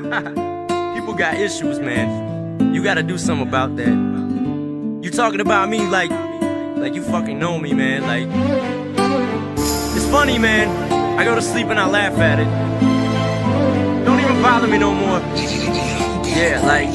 People got issues, man. You gotta do something about that. You talking about me like you fucking know me, man. Like, it's funny, man. I go to sleep and I laugh at it. Don't even bother me no more. Yeah, like,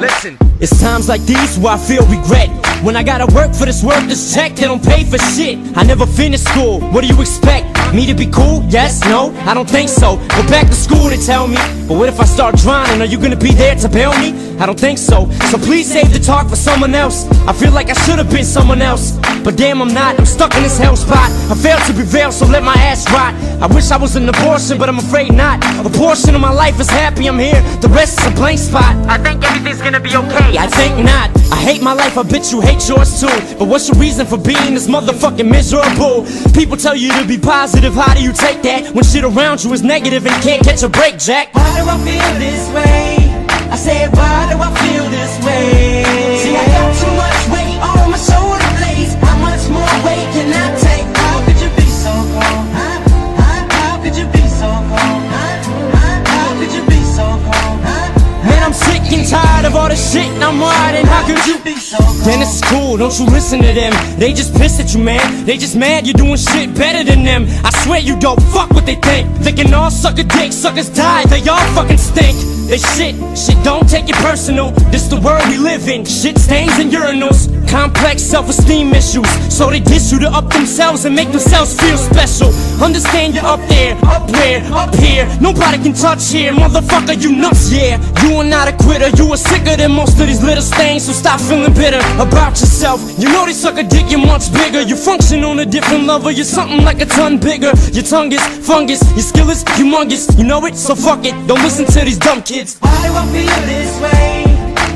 listen. It's times like these where I feel regret. When I gotta work for this work, this check, they don't pay for shit. I never finished school, what do you expect? Me to be cool? Yes? No? I don't think so. Go back to school to tell me. But what if I start drowning? Are you gonna be there to bail me? I don't think so. So please save the talk for someone else. I feel like I should've been someone else, but damn I'm not. I'm stuck in this hell spot. I failed to prevail, so let my ass rot. I wish I was an abortion, but I'm afraid not. A portion of my life is happy I'm here, the rest is a blank spot. I think everything's gonna be okay. I think not. I hate my life, I bet you hate yours too. But what's your reason for being this motherfucking miserable? People tell you to be positive, how do you take that? When shit around you is negative and can't catch a break, Jack. Why do I feel this way? I said, why do I feel this way? See, I got too much weight on my shoulder blades. How much more weight can I take? How could you be so cold? How could you be so cold? How could you be so cold? Man, I'm sick and tired of all the shit I'm riding. How could you be so cold? Then it's cool, don't you listen to them. They just pissed at you, man. They just mad you're doing shit better than them. I swear you don't fuck what they think. Thinking all sucker dick suckers die, they all fucking stink. They shit, don't take it personal. This the world we live in. Shit stains and urinals. Complex self-esteem issues. So they diss you to up themselves and make themselves feel special. Understand you're up there, up where, up here. Nobody can touch here, motherfucker, you nuts, yeah. You are not a quitter, you are sicker than most of these little stains. So stop feeling bitter about yourself. You know they suck a dick, you're much bigger. You function on a different level, you're something like a ton bigger. Your tongue is fungus, your skill is humongous. You know it, so fuck it, don't listen to these dumb kids. Why do I feel this way?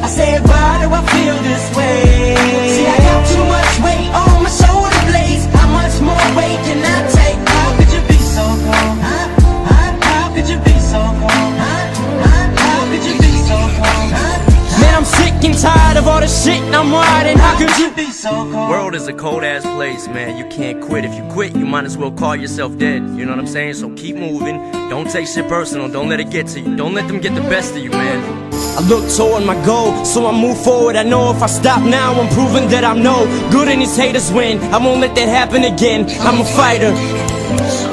I said, why do I feel this way? See, I got too much weight on my shoulder blades. How much more weight can I take? How could you be so cold? How could you be so cold? How could you be so cold? Man, I'm sick and tired of all the shit I'm riding. How could you be so cold? World is a cold ass place, man. You can't quit. If you quit, you might as well call yourself dead. You know what I'm saying? So keep moving. Don't take shit personal. Don't let it get to you. Don't let them get the best of you, man. I look toward my goal, so I move forward. I know if I stop now, I'm proving that I'm no good and these haters win. I won't let that happen again. I'm a fighter,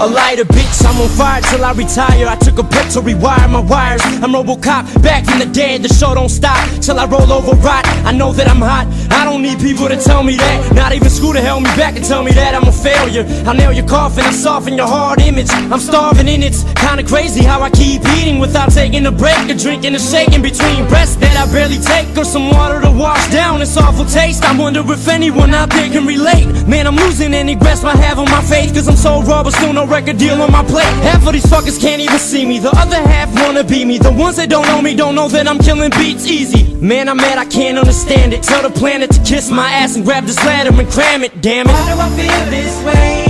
a lighter, bitch. I'm on fire till I retire. I took a break to rewire my wires. I'm RoboCop, back from the dead. The show don't stop till I roll over rot. I know that I'm hot. I don't need people to tell me that. Not even school to help me back and tell me that I'm a failure. I'll nail your coffin and soften your hard image. I'm starving and it's kinda crazy how I keep eating without taking a break or drinking a shake in between breaths that I barely take, or some water to wash down this awful taste. I wonder if anyone out there can relate. Man, I'm losing any grasp I have on my faith, cause I'm so raw but still no record deal on my plate. Half of these fuckers can't even see me, the other half wanna be me. The ones that don't know me don't know that I'm killing beats easy. Man, I'm mad I can't understand it. Tell the planet to kiss my ass and grab this ladder and cram it, damn it. Why do I feel this way?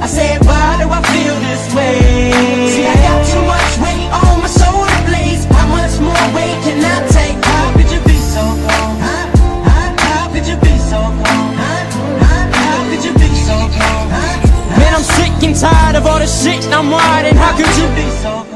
I said, why do I feel this way? See, I got too much weight on my shoulder blades. How much more weight can I take? How could you be so cold? How could you be so cold? How could you be so cold? Man, I'm sick and tired of all the shit I'm riding. How could you be so cold?